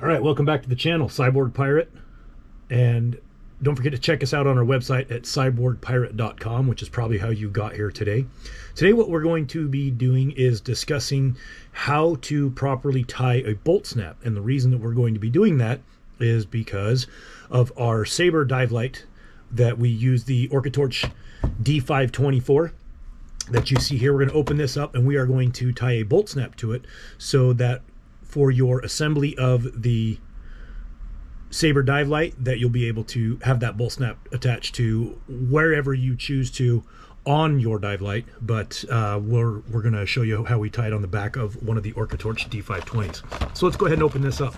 All right, welcome back to the channel, Cyborg Pirate. And don't forget to check us out on our website at cyborgpirate.com, which is probably how you got here today. Today what we're going to be doing is discussing how to properly tie a bolt snap. And the reason that we're going to be doing that is because of our Saber dive light that we use, the Orca-Torch D524 that you see here. We're going to open this up and we are going to tie a bolt snap to it so that for your assembly of the Saber dive light, that you'll be able to have that bolt snap attached to wherever you choose to on your dive light. But we're going to show you how we tie it on the back of one of the Orca-Torch D520s. So let's go ahead and open this up.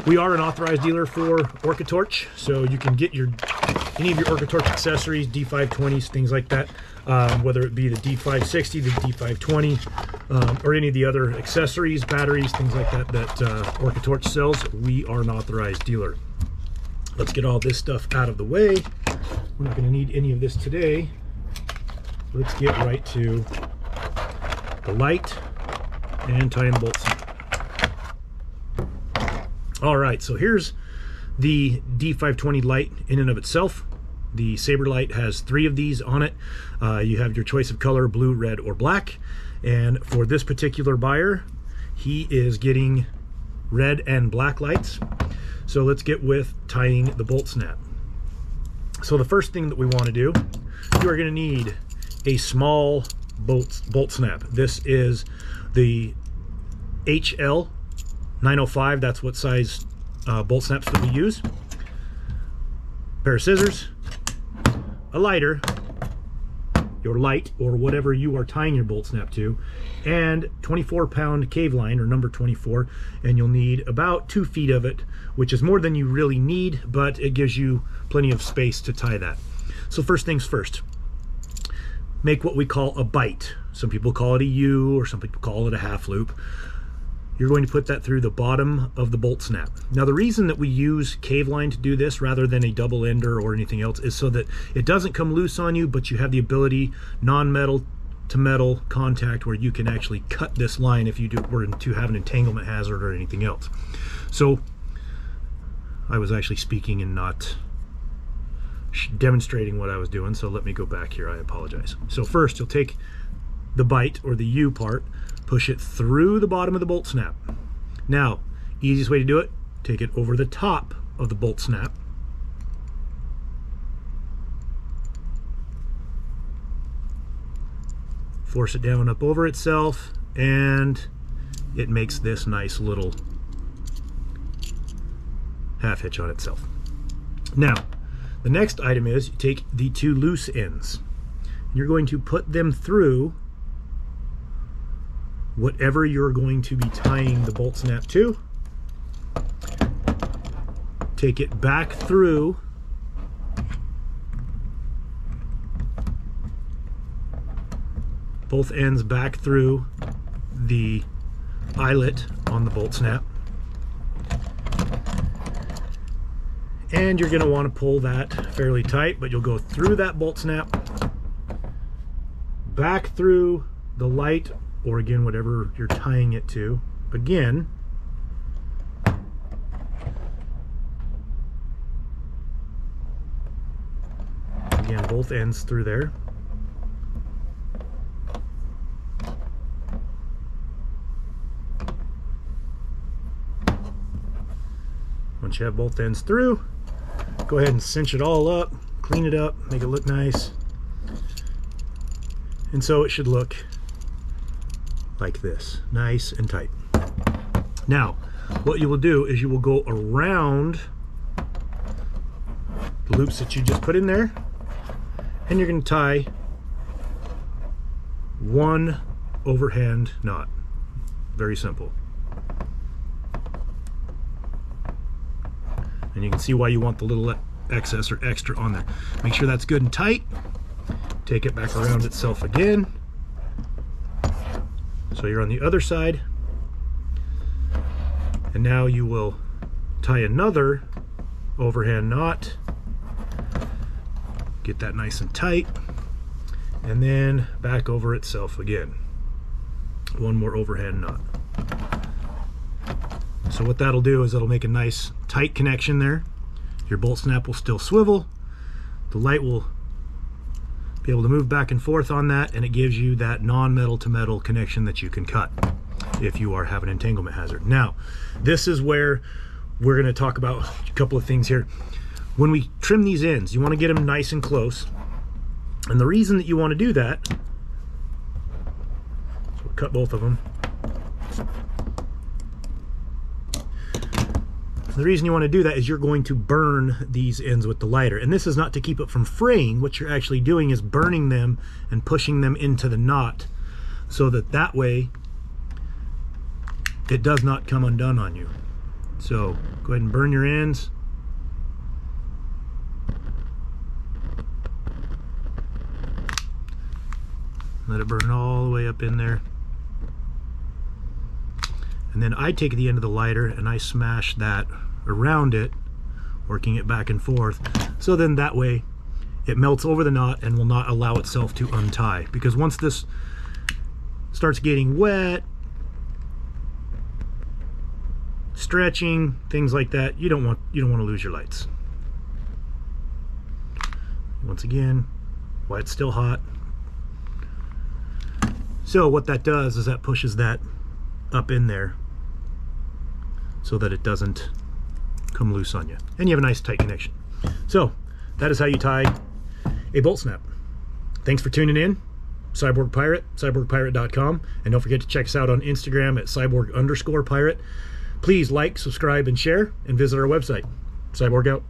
We are an authorized dealer for Orca-Torch, so you can get any of your Orca-Torch accessories, D520s, things like that, whether it be the D560, the D520, or any of the other accessories, batteries, things like that that Orca-Torch sells. We are an authorized dealer. Let's get all this stuff out of the way. We're not going to need any of this today. Let's get right to the light and tying the bolts. All right, so here's the D520 light in and of itself. The Saber light has 3 of these on it. You have your choice of color, blue, red, or black. And for this particular buyer, he is getting red and black lights. So let's get with tying the bolt snap. So the first thing that we want to do, you are going to need a small bolt snap. This is the HL 905, that's what size bolt snaps that we use. A pair of scissors, a lighter, your light or whatever you are tying your bolt snap to, and 24-pound cave line, or number 24, and you'll need about 2 feet of it, which is more than you really need, but it gives you plenty of space to tie that. So first things first, make what we call a bite. Some people call it a U, or some people call it a half loop. You're going to put that through the bottom of the bolt snap. Now the reason that we use cave line to do this rather than a double ender or anything else is so that it doesn't come loose on you, but you have the ability, non-metal to metal contact, where you can actually cut this line if you were to have an entanglement hazard or anything else. So I was actually speaking and not demonstrating what I was doing, so let me go back here. I apologize. So first you'll take the bite, or the U part, push it through the bottom of the bolt snap. Now, easiest way to do it, take it over the top of the bolt snap. Force it down up over itself, and it makes this nice little half hitch on itself. Now, the next item is you take the 2 loose ends. You're going to put them through whatever you're going to be tying the bolt snap to. Take it back through both ends, back through the eyelet on the bolt snap, and you're going to want to pull that fairly tight, but you'll go through that bolt snap, back through the light, or again whatever you're tying it to, again, both ends through there, once you have both ends through, go ahead and cinch it all up, clean it up, make it look nice, and so it should look like this, nice and tight. Now, what you will do is you will go around the loops that you just put in there, and you're going to tie 1 overhand knot. Very simple. And you can see why you want the little excess or extra on there. Make sure that's good and tight. Take it back around itself again. So you're on the other side, and now you will tie another overhand knot, get that nice and tight, and then back over itself again. One more overhand knot. So what that'll do is it'll make a nice tight connection there. Your bolt snap will still swivel. The light will be able to move back and forth on that, and it gives you that non-metal to metal connection that you can cut if you are having an entanglement hazard. Now, this is where we're going to talk about a couple of things here. When we trim these ends, you want to get them nice and close. And the reason that you want to do that, so we'll cut both of them. The reason you want to do that is you're going to burn these ends with the lighter. And this is not to keep it from fraying. What you're actually doing is burning them and pushing them into the knot so that way it does not come undone on you. So go ahead and burn your ends. Let it burn all the way up in there. And then I take the end of the lighter and I smash that around it, working it back and forth, so then that way it melts over the knot and will not allow itself to untie. Because once this starts getting wet, stretching, things like that, you don't want to lose your lights. Once again, while it's still hot. So what that does is that pushes that up in there so that it doesn't come loose on you, and you have a nice tight connection. So that is how you tie a bolt snap. Thanks for tuning in. Cyborg Pirate, cyborgpirate.com, and don't forget to check us out on Instagram at cyborg_pirate. Please like, subscribe, and share, and visit our website. Cyborg out.